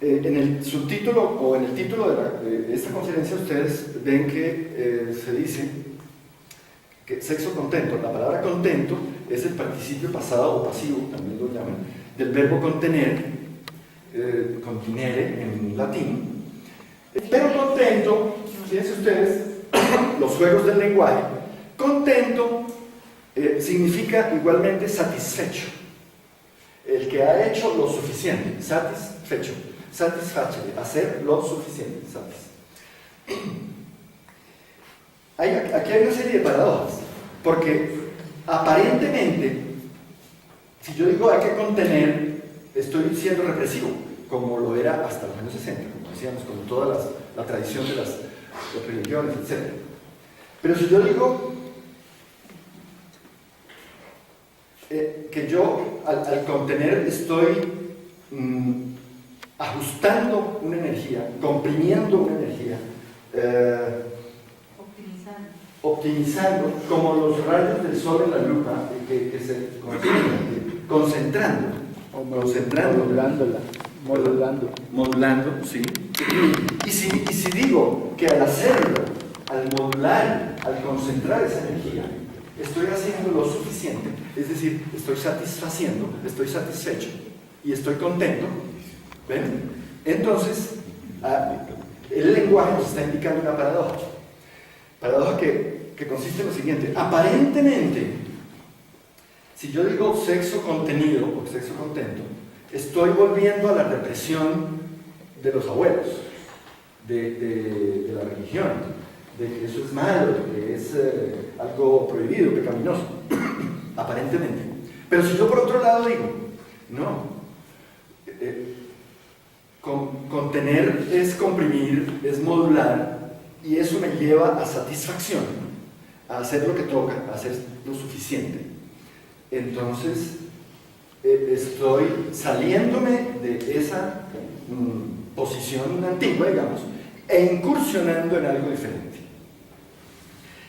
En el subtítulo o en el título de esta conferencia ustedes ven que se dice que sexo contento. La palabra contento es el participio pasado o pasivo, también lo llaman, del verbo contener, continere en latín. Pero contento, fíjense ustedes, los juegos del lenguaje, contento significa igualmente satisfecho. El que ha hecho lo suficiente, satisfecho, satisfacere, hacer lo suficiente, Aquí hay una serie de paradojas, porque aparentemente, si yo digo hay que contener, estoy siendo represivo, como lo era hasta los años 60, como decíamos, con toda la tradición de las religiones, etc. Pero si yo digo que yo al contener estoy ajustando una energía, comprimiendo una energía, optimizando, como los rayos del sol en la lupa, que se concentrando, modulando, sí. Y si digo que al hacerlo, al modular, al concentrar esa energía, estoy haciendo lo suficiente, es decir, estoy satisfaciendo, estoy satisfecho y estoy contento, ¿ven? Entonces, el lenguaje nos está indicando una paradoja. Paradoja que consiste en lo siguiente: aparentemente, si yo digo sexo contenido o sexo contento, estoy volviendo a la represión de los abuelos, de la religión, de que eso es malo, de que es algo prohibido, pecaminoso, aparentemente. Pero si yo por otro lado digo, no, contener es comprimir, es modular, y eso me lleva a satisfacción, a hacer lo que toca, a hacer lo suficiente. Entonces, estoy saliéndome de esa posición antigua, digamos, e incursionando en algo diferente.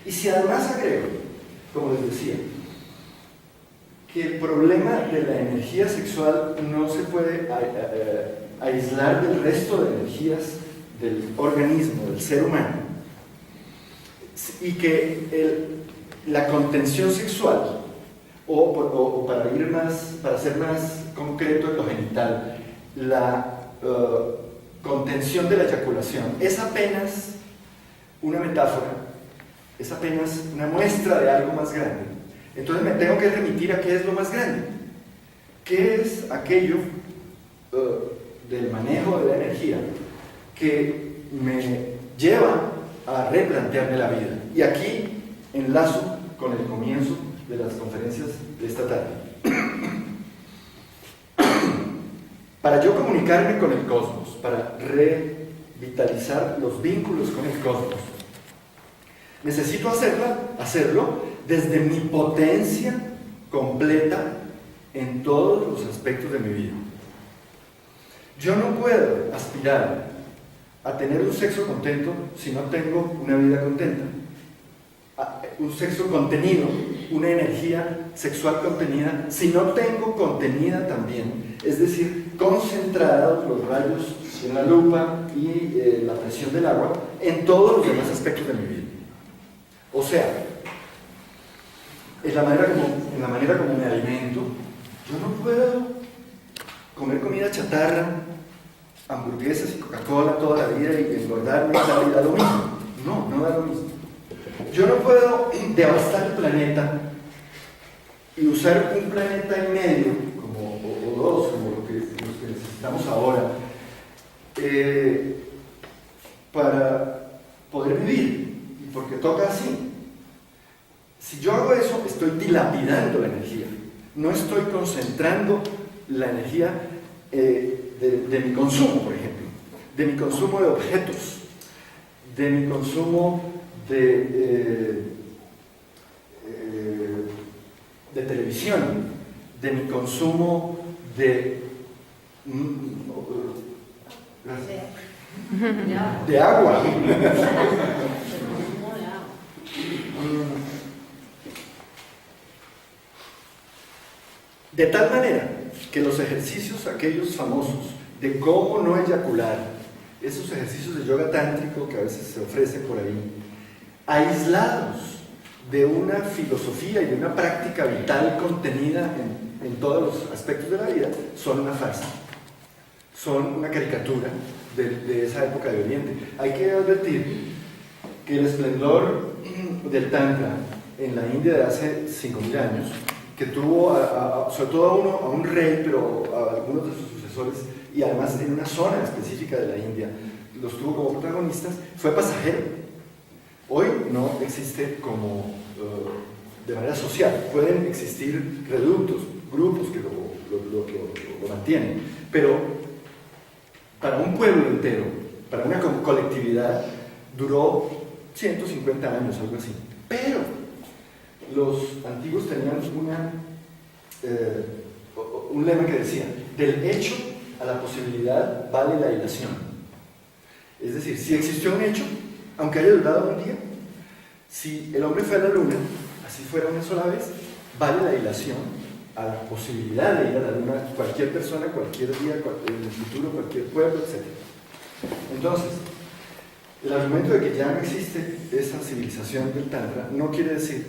Y si además agrego, como les decía, que el problema de la energía sexual no se puede aislar del resto de energías del organismo, del ser humano, y que la contención sexual, o para ser más concreto en lo genital, la contención de la eyaculación es apenas una metáfora, es apenas una muestra de algo más grande. Entonces me tengo que remitir a qué es lo más grande, qué es aquello del manejo de la energía que me lleva a replantearme la vida. Y aquí enlazo con el comienzo de las conferencias de esta tarde. Para yo comunicarme con el cosmos, para revitalizar los vínculos con el cosmos, necesito hacerlo desde mi potencia completa en todos los aspectos de mi vida. Yo no puedo aspirar a tener un sexo contento si no tengo una vida contenta. Un sexo contenido, una energía sexual contenida, si no tengo contenida también, es decir, concentrados los rayos en la lupa y la presión del agua en todos los demás aspectos de mi vida. O sea, en la manera como me alimento, yo no puedo comer comida chatarra, hamburguesas y Coca-Cola toda la vida y engordarme y da lo mismo. No da lo mismo. Yo no puedo devastar el planeta y usar un planeta y medio, o dos, como los que necesitamos ahora, para poder vivir, y porque toca así. Si yo hago eso, estoy dilapidando la energía, no estoy concentrando la energía de mi consumo, por ejemplo, de mi consumo de objetos, de mi consumo de televisión, de mi consumo de agua. De tal manera que los ejercicios, aquellos famosos de cómo no eyacular, esos ejercicios de yoga tántrico que a veces se ofrecen por ahí, aislados de una filosofía y de una práctica vital contenida en todos los aspectos de la vida, son una farsa, son una caricatura de esa época de Oriente. Hay que advertir que el esplendor del Tantra en la India de hace 5.000 años, que tuvo sobre todo a un rey, pero a algunos de sus sucesores, y además en una zona específica de la India, los tuvo como protagonistas, fue pasajero. Hoy no existe como de manera social. Pueden existir reductos, grupos que lo mantienen, pero para un pueblo entero, para una colectividad, duró 150 años, algo así. Pero los antiguos tenían un lema que decía: del hecho a la posibilidad vale la ilación. Es decir, si existió un hecho, aunque haya durado un día, si el hombre fue a la luna, así fuera una sola vez, vale la ilación a la posibilidad de ir a la luna, cualquier persona, cualquier día, en el futuro, cualquier pueblo, etc. Entonces, el argumento de que ya no existe esa civilización del Tantra no quiere decir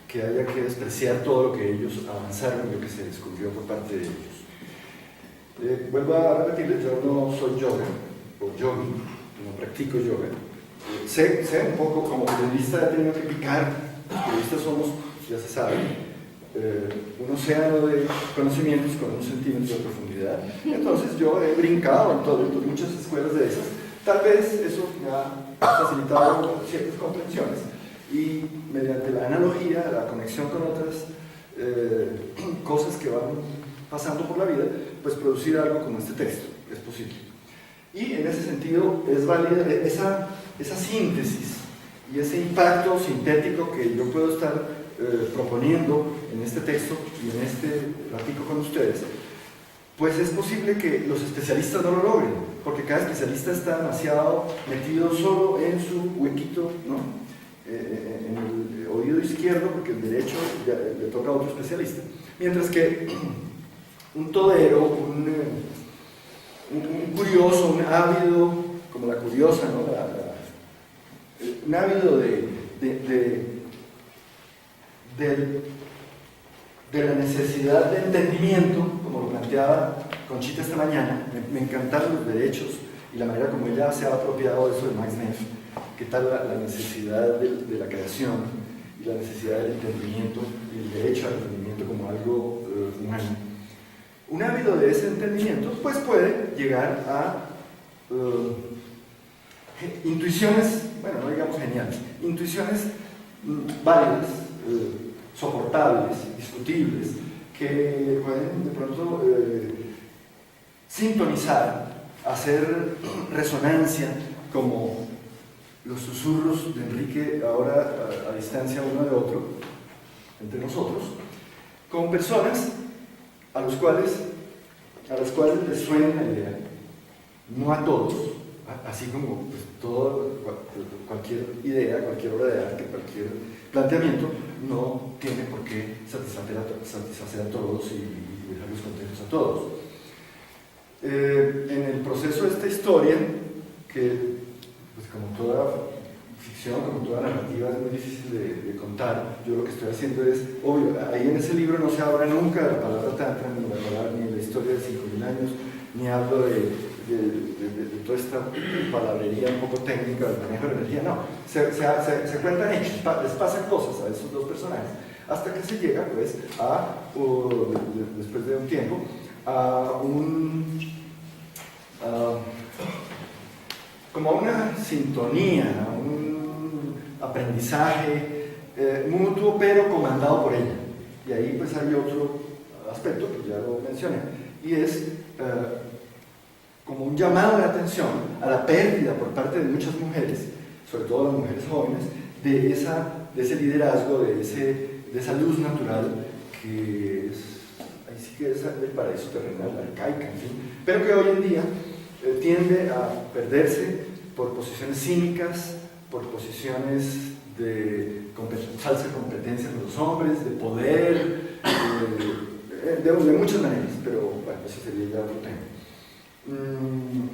que haya que despreciar todo lo que ellos avanzaron y lo que se descubrió por parte de ellos. Vuelvo a repetirles, yo no soy yoga o yogi, no practico yoga. Sé un poco, como periodista he tenido que picar, los periodistas somos, ya se sabe, un océano de conocimientos con un centímetro de profundidad. Entonces yo he brincado en muchas escuelas de esas. Tal vez eso me ha facilitado ciertas comprensiones y mediante la analogía, la conexión con otras cosas que van pasando por la vida, pues producir algo como este texto, es posible. Y en ese sentido es válida esa síntesis y ese impacto sintético que yo puedo estar proponiendo en este texto y en este ratico con ustedes, pues es posible que los especialistas no lo logren, porque cada especialista está demasiado metido solo en su huequito, ¿no? En el oído izquierdo, porque el derecho ya le toca a otro especialista. Mientras que un todero, un curioso, un ávido, como la curiosa, ¿no? Un ávido de la necesidad de entendimiento, como lo planteaba Conchita esta mañana. Me encantaron los derechos y la manera como ella se ha apropiado de eso de Max Neff. ¿Qué tal la necesidad de la creación y la necesidad del entendimiento y el derecho al entendimiento como algo humano? Un ávido de ese entendimiento pues puede llegar a intuiciones, bueno, no digamos geniales, intuiciones válidas, soportables, discutibles, que pueden de pronto sintonizar, hacer resonancia, como los susurros de Enrique ahora a distancia uno de otro, entre nosotros, con personas a las cuales les suena la idea, no a todos, así como pues, cualquier idea, cualquier obra de arte, cualquier planteamiento no tiene por qué satisfacer a todos y dejarlos contentos a todos. En el proceso de esta historia, que pues, como toda ficción, como toda narrativa es muy difícil de contar, yo lo que estoy haciendo es, obvio, ahí en ese libro no se habla nunca de la palabra tantra, ni de la historia de 5.000 años, ni hablo de toda esta palabrería un poco técnica del manejo de la energía, no, se cuentan hechos, les pasan cosas a esos dos personajes, hasta que se llega pues después de un tiempo, como a una sintonía, a un aprendizaje mutuo pero comandado por ella. Y ahí pues hay otro aspecto que ya lo mencioné, y es como un llamado de atención a la pérdida por parte de muchas mujeres, sobre todo las mujeres jóvenes, de ese liderazgo, de esa luz natural que ahí sí que es el paraíso terrenal, arcaica, en fin, pero que hoy en día tiende a perderse por posiciones cínicas, por posiciones de falsa competencia de los hombres, de poder, de muchas maneras, pero bueno, eso sería ya otro tema. Mm,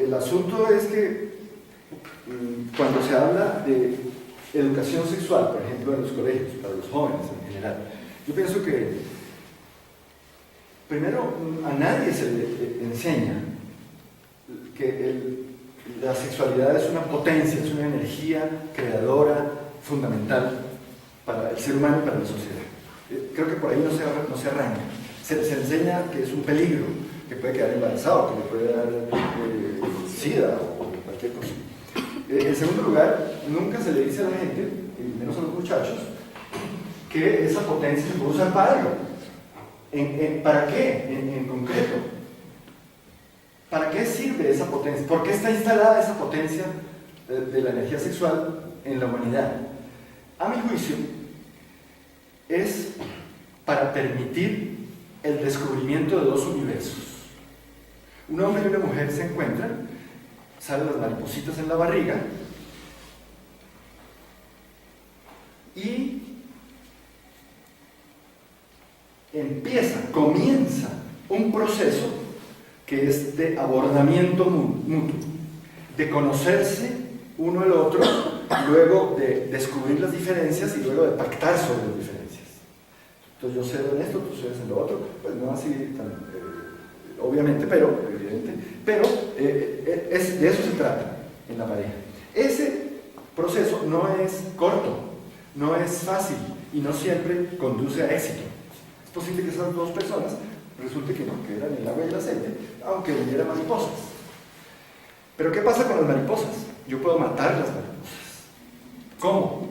el asunto es que cuando se habla de educación sexual, por ejemplo, en los colegios, para los jóvenes en general, yo pienso que primero a nadie se le enseña que la sexualidad es una potencia, es una energía creadora fundamental para el ser humano y para la sociedad. Creo que por ahí no se arranca. Se enseña que es un peligro, que puede quedar embarazado, que le puede dar sida o cualquier cosa. En segundo lugar, nunca se le dice a la gente, y menos a los muchachos, que esa potencia se puede usar para algo. ¿Para qué en concreto? ¿Para qué sirve esa potencia? ¿Por qué está instalada esa potencia de la energía sexual en la humanidad? A mi juicio, es para permitir el descubrimiento de dos universos. Un hombre y una mujer se encuentran, salen las maripositas en la barriga y comienza un proceso que es de abordamiento mutuo, de conocerse uno al otro, luego de descubrir las diferencias y luego de pactar sobre las diferencias. Entonces yo cedo en esto, tú cedes en lo otro, pues no así tan, obviamente, pero evidente, pero de eso se trata en la pareja. Ese proceso no es corto, no es fácil y no siempre conduce a éxito. Es posible que esas dos personas resulte que no, que eran el agua y el aceite, aunque hubiera mariposas. Pero ¿qué pasa con las mariposas? Yo puedo matar las mariposas. ¿Cómo?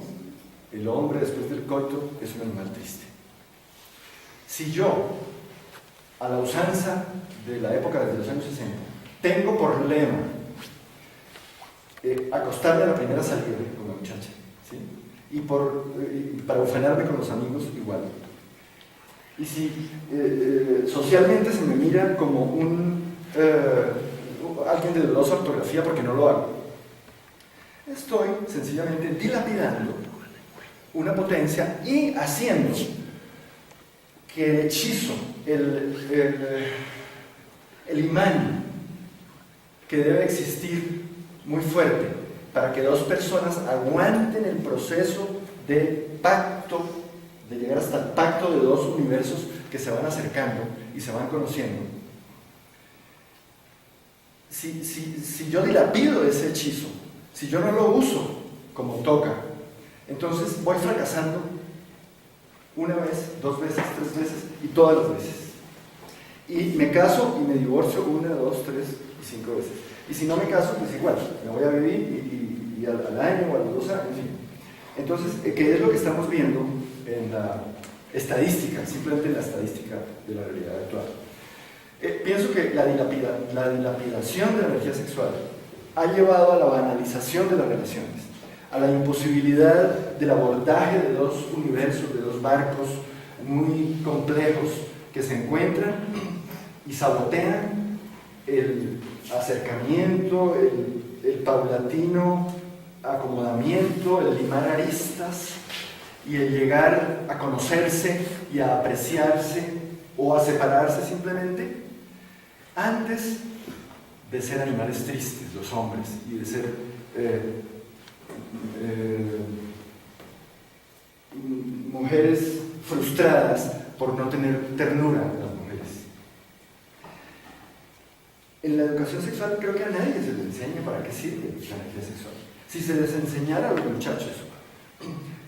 El hombre después del coito es un animal triste. Si yo, a la usanza de la época de los años 60, tengo por lema acostarme a la primera salida con la muchacha, ¿sí? Y para ufanarme con los amigos igual. Y si socialmente se me mira como alguien de dudosa ortografía porque no lo hago, estoy sencillamente dilapidando una potencia y haciendo que el hechizo, el imán que debe existir muy fuerte para que dos personas aguanten el proceso de pacto, de llegar hasta el pacto de dos universos que se van acercando y se van conociendo. Si yo dilapido ese hechizo, si yo no lo uso como toca, entonces voy fracasando una vez, dos veces, tres veces y todas las veces. Y me caso y me divorcio una, dos, tres y cinco veces. Y si no me caso, pues igual, me voy a vivir y al año o a los 2 años, en fin. Entonces, ¿qué es lo que estamos viendo en la estadística, simplemente en la estadística de la realidad actual? Pienso que la dilapidación de la energía sexual ha llevado a la banalización de las relaciones, a la imposibilidad del abordaje de dos universos, de dos barcos muy complejos que se encuentran y sabotean el acercamiento, el paulatino acomodamiento, el limar aristas y el llegar a conocerse y a apreciarse o a separarse simplemente antes de ser animales tristes, los hombres, y de ser mujeres frustradas por no tener ternura las mujeres. En la educación sexual creo que a nadie se les enseña para qué sirve la energía sexual. Si se les enseñara a los muchachos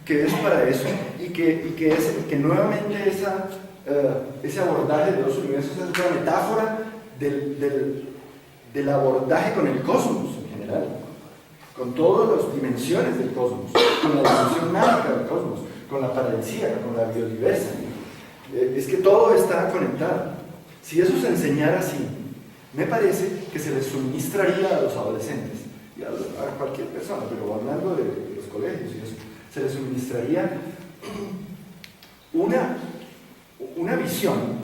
que es para eso y que nuevamente ese abordaje de los universos es una metáfora del abordaje con el cosmos en general, con todas las dimensiones del cosmos, con la dimensión mágica del cosmos, con la paradisíaca, con la biodiversidad. Es que todo está conectado. Si eso se enseñara así, me parece que se les suministraría a los adolescentes y a cualquier persona, pero hablando de los colegios y eso, se les suministraría una visión